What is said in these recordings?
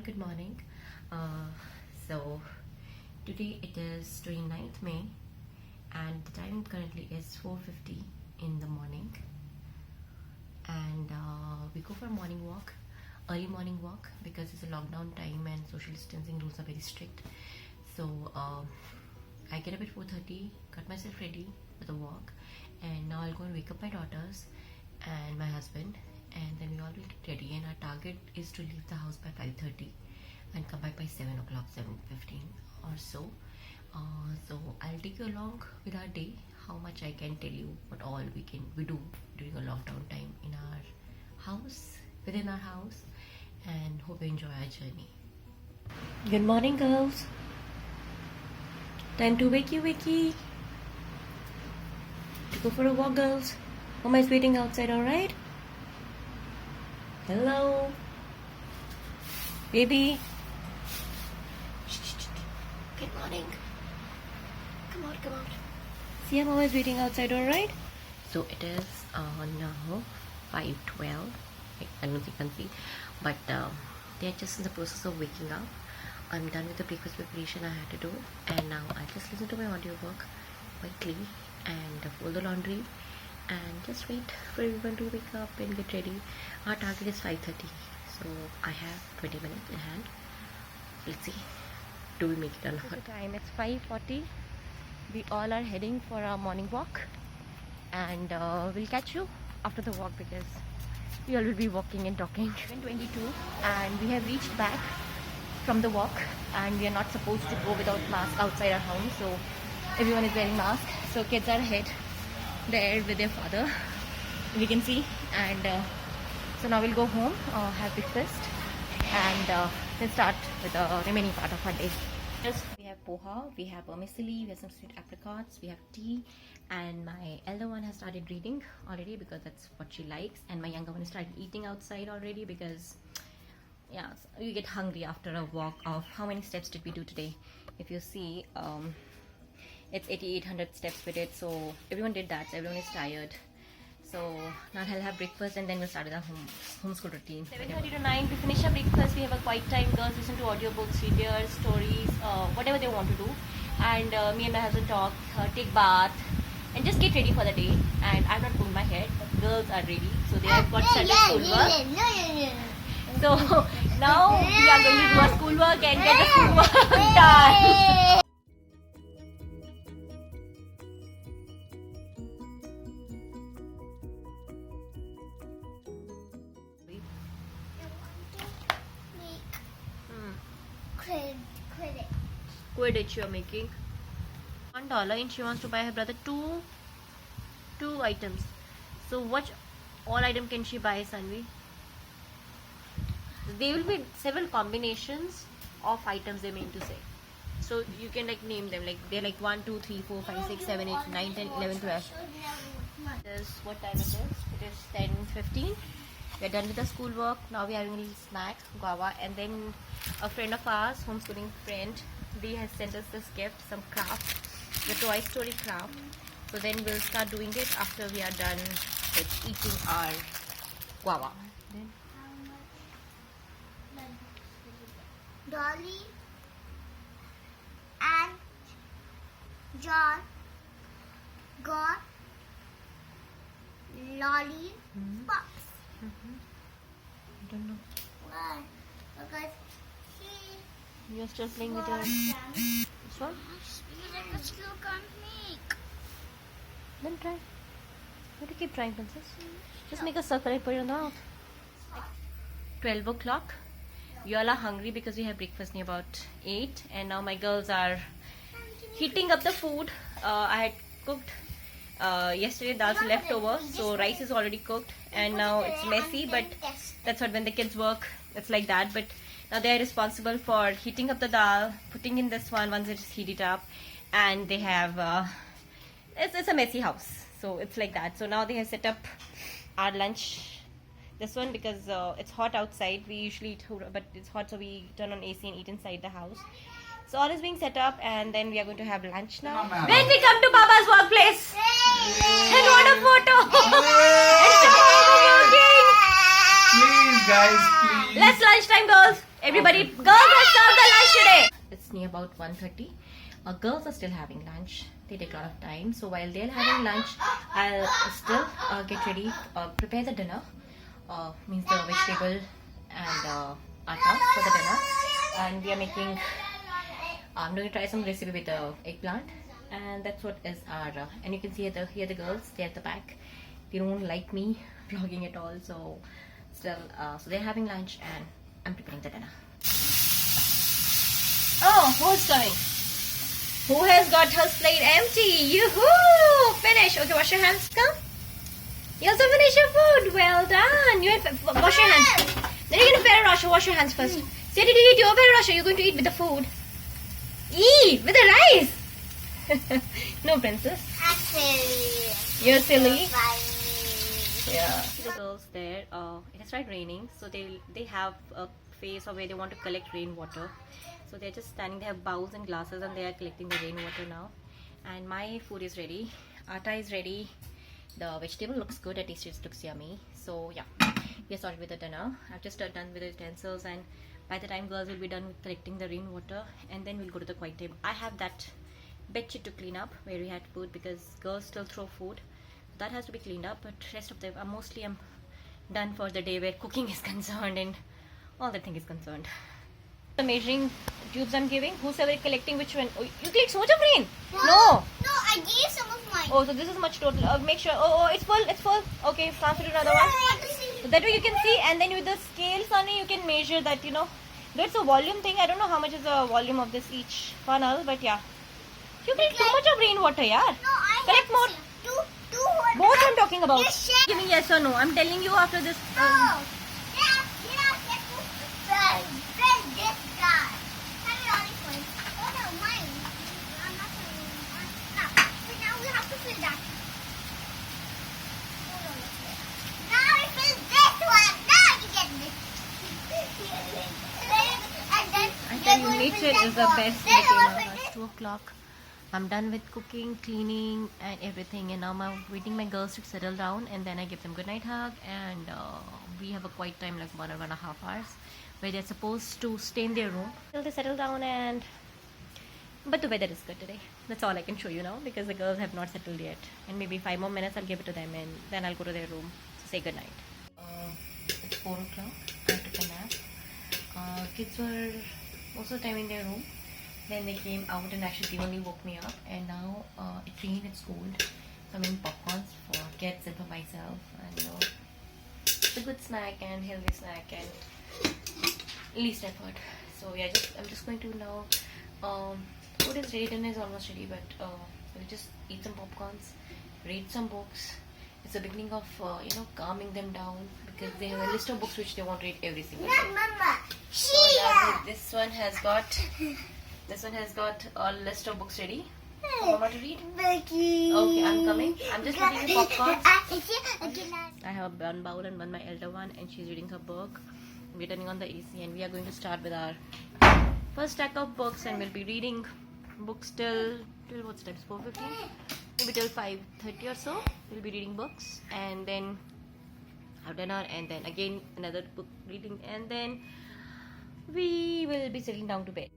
good morning. Uh, so today it is 29th May and the time currently is 4:50 in the morning, and we go for a morning walk, early morning walk, because it's a lockdown time and social distancing rules are very strict. So I get up at 4:30, got myself ready for the walk, and now I'll go and wake up my daughters and my husband, and then we all will get ready, and our target is to leave the house by 5:30 and come back by 7 o'clock, 7:15 or so. So I'll take you along with our day, how much I can tell you what all we do during a lockdown time in our house, within our house, and hope you enjoy our journey. Good morning, girls. Time to wakey. To go for a walk, girls. Mama is waiting outside, alright? Hello. Baby. Good morning. Come out. See, Mama is waiting outside, alright? So it is now 5:12. I don't know if you can see, but they are just in the process of waking up. I'm done with the breakfast preparation I had to do, and now I just listen to my audiobook quietly and fold the laundry and just wait for everyone to wake up and get ready. Our target is 5:30, so I have 20 minutes in hand. Let's see, do we make it or not? The time it's 5:40. We all are heading for our morning walk, and we'll catch you after the walk because we all will be walking and talking. 7:22, and we have reached back from the walk, and we are not supposed to go without mask outside our home, so everyone is wearing mask. So kids are ahead there with their father, we can see, and so now we'll go home, have breakfast, and then start with the remaining part of our day. We have poha, we have vermicelli, we have some sweet apricots, we have tea, and my elder one has started reading already because that's what she likes, and my younger one has started eating outside already because yeah, you get hungry after a walk of how many steps did we do today? If you see, it's 8,800 steps we did, so everyone did that, so everyone is tired. So now I'll have breakfast and then we'll start with our homeschool routine. 7:30 to 9, we finish our breakfast, we have a quiet time, girls listen to audiobooks, read their stories, whatever they want to do, and me and my husband talk, take bath, and just get ready for the day. And I've not combed my hair, but girls are ready, so they have got started schoolwork. So now we are going to do our schoolwork and get the schoolwork done. Quidditch you're making. $1, and she wants to buy her brother two items. So what all item can she buy, Sanvi? There will be several combinations of items they mean to say. So you can like name them, like they're like 1, 2, 3, 4, 5, 6, 7, 8, 9, 10, 11, 12. This is what time it is. It is 10:15. We're done with the schoolwork. Now we're having a little snack, guava, and then a friend of ours, homeschooling friend, they has sent us this gift, some craft, the Toy Story craft. So then we'll start doing it after we are done with eating our guava. Then Dolly and John got lollipops. I don't know. Why? Because You're still playing with your... This one? because you can't make. Then try. Why do you keep trying, princess? Just make a circle and put it on the mouth. 12 o'clock. We all are hungry because we have breakfast near about 8, and now my girls are heating up the food. I had cooked yesterday dal's leftover, so rice is already cooked, and now it's messy, but that's what when the kids work, it's like that. But now they are responsible for heating up the dal, putting in this one once it's heated up, and they have it's a messy house, so it's like that. So now they have set up our lunch, this one, because it's hot outside. We usually eat, but it's hot, so we turn on AC and eat inside the house. So all is being set up, and then we are going to have lunch now. When we come to Papa's workplace, and what a photo! And Please, guys, please. Let's lunchtime, girls. Everybody, girls are served the lunch today. It's near about 1:30. Girls are still having lunch. They take a lot of time. So while they're having lunch, I'll still get ready, prepare the dinner. Means the vegetable and atta for the dinner. And we are making. I'm going to try some recipe with the eggplant. And that's what is our. And you can see here the girls. They're at the back. They don't like me vlogging at all. So still, so they're having lunch and I'm preparing the dinner. Oh, who's coming? Who has got her plate empty? Yoo-hoo! Finish. Okay, wash your hands. Come. You also finish your food. Well done. You wash your hands. Then you're going to Ferrero Rocher. Wash your hands first. Say, did you eat your Ferrero Rocher? You're going to eat with the food. Eat with the rice. No, princess. I'm silly. You're silly. Funny. Yeah. The girls there, it has started raining, so they have a phase of where they want to collect rainwater. So they're just standing. They have bowls and glasses, and they are collecting the rainwater now. And my food is ready. Atta is ready. The vegetable looks good. At least it looks yummy. So yeah, we are started with the dinner. I've just done with the utensils, and by the time girls will be done with collecting the rainwater, and then we'll go to the quiet table. I have that bedsheet to clean up where we had food because girls still throw food. That has to be cleaned up, but rest of them mostly I'm done for the day where cooking is concerned and all that thing is concerned. The measuring tubes I'm giving, who's ever collecting which one? Oh, you collect so much of rain? No. No, I gave some of mine. Oh, so this is much total. Make sure. Oh, it's full. It's full. Okay, transfer to another one. So that way you can see, and then with the scale, Sunny, you can measure that. You know, that's a volume thing. I don't know how much is the volume of this each funnel, but yeah, you collect too much of rainwater, yeah. No, I Collect more. Two. Both I'm talking about. Yes, share. Give me yes or no. I'm telling you after this. No. Friend, this guy. Have it on his point. Oh no, mine. I'm not telling you. No. But now we have to fill that. Hold on, let's fill that. Now we fill this one. Now you get this. And then I tell you, we're gonna nature fill is that the one. best Then we're retailer. gonna fill It's 2 o'clock. I'm done with cooking, cleaning, and everything. And now I'm waiting my girls to settle down, and then I give them good night hug. And we have a quiet time, like 1.5 hours, where they're supposed to stay in their room till they settle down. But the weather is good today. That's all I can show you now because the girls have not settled yet. And maybe 5 more minutes, I'll give it to them, and then I'll go to their room to say good night. It's 4 o'clock. I took a nap. Kids were also time in their room. Then they came out and actually only woke me up. And now it rained, it's cold. So I'm making popcorns for kids and for myself. And you know, it's a good snack and healthy snack and least effort. So yeah, I'm just going to now. Food is ready, dinner is almost ready, but we'll just eat some popcorns, read some books. It's the beginning of calming them down because they have a list of books which they want to read every single day. Mama. So that's it. This one has got a list of books ready for Mama to read. Becky. Okay, I'm coming. I'm just eating the popcorn. I I have one bowl and one my elder one, and she's reading her book. We're turning on the AC, and we are going to start with our first stack of books, and we'll be reading books till what's time? 4:15, maybe till 5:30 or so. We'll be reading books, and then have dinner, and then again another book reading, and then we will be settling down to bed.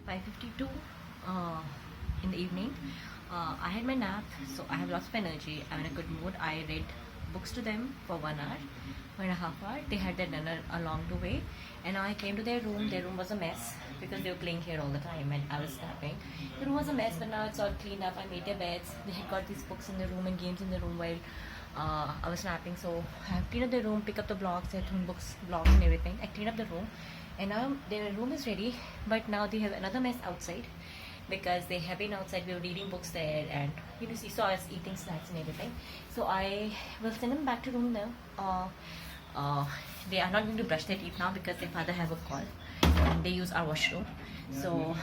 (5:52) in the evening. I had my nap, so I have lots of energy. I'm in a good mood. I read books to them for 1 hour, 1.5 hours. They had their dinner along the way, and now I came to their room. Their room was a mess because they were playing here all the time, and I was napping. The room was a mess, but now it's all cleaned up. I made their beds. They had got these books in the room and games in the room while I was napping. So I have cleaned up the room, pick up the blocks, I threw blocks and everything. I cleaned up the room, And now their room is ready, but now they have another mess outside because they have been outside. We were reading books there, and you saw us eating snacks and everything. So I will send them back to room now. They are not going to brush their teeth now because their father have a call and they use our washroom. So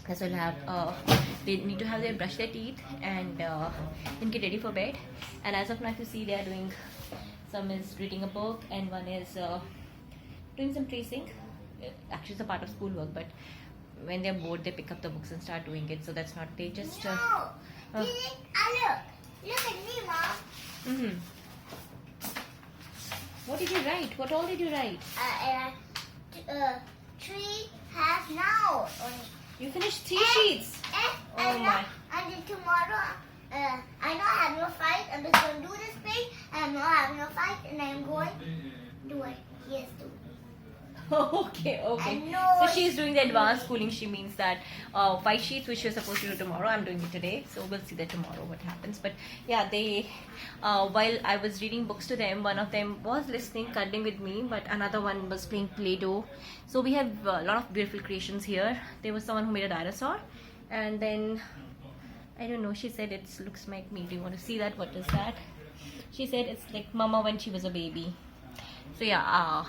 as well have they need to have their brush their teeth and then get ready for bed. And as of now, if you see, they are doing, some is reading a book and one is doing some tracing. Actually, it's a part of schoolwork, but when they're bored, they pick up the books and start doing it. So that's not, they just No. Look at me, Mom. Mm-hmm. What did you write? What all did you write? 3 half now. You finished 3 sheets. Oh my. And then tomorrow, I know I have no fight. I'm just going to do this page. I know I have no fight, and I'm going to do it. Yes, do. Okay. I know. So she's doing the advanced schooling. She means that 5 sheets which you're supposed to do tomorrow, I'm doing it today. So we'll see that tomorrow what happens. But yeah, they while I was reading books to them, one of them was listening, cuddling with me, but another one was playing Play-Doh. So we have a lot of beautiful creations here. There was someone who made a dinosaur, and then I don't know, she said it looks like me. Do you want to see that? What is that? She said it's like Mama when she was a baby. So yeah,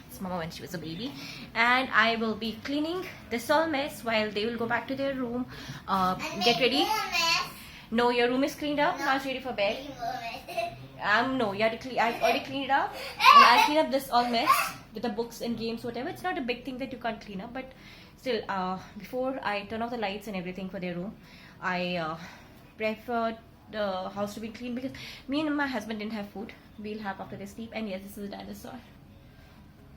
it's Mama when she was a baby. And I will be cleaning this all mess while they will go back to their room, get ready. No, your room is cleaned up. Now it's ready for bed. No, you have to clean. I've already cleaned it up. And I'll clean up this all mess with the books and games, whatever. It's not a big thing that you can't clean up, but still, before I turn off the lights and everything for their room, I prefer the house to be clean because me and my husband didn't have food. We'll have after they sleep. And yes, this is a dinosaur.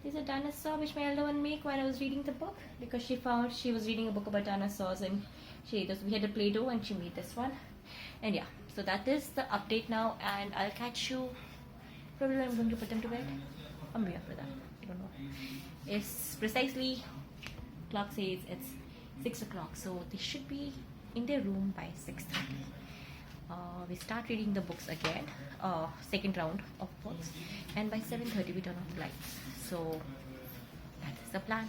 This is a dinosaur which my elder one made while I was reading the book, because she found she was reading a book about dinosaurs and we had a Play-Doh and she made this one. And yeah, so that is the update now, and I'll catch you probably when I'm going to put them to bed. Or maybe after that, I don't know. It's precisely, clock says it's 6 o'clock, so they should be in their room by 6:30. We start reading the books again, second round of books, and by 7:30 we turn off the lights. So that is the plan.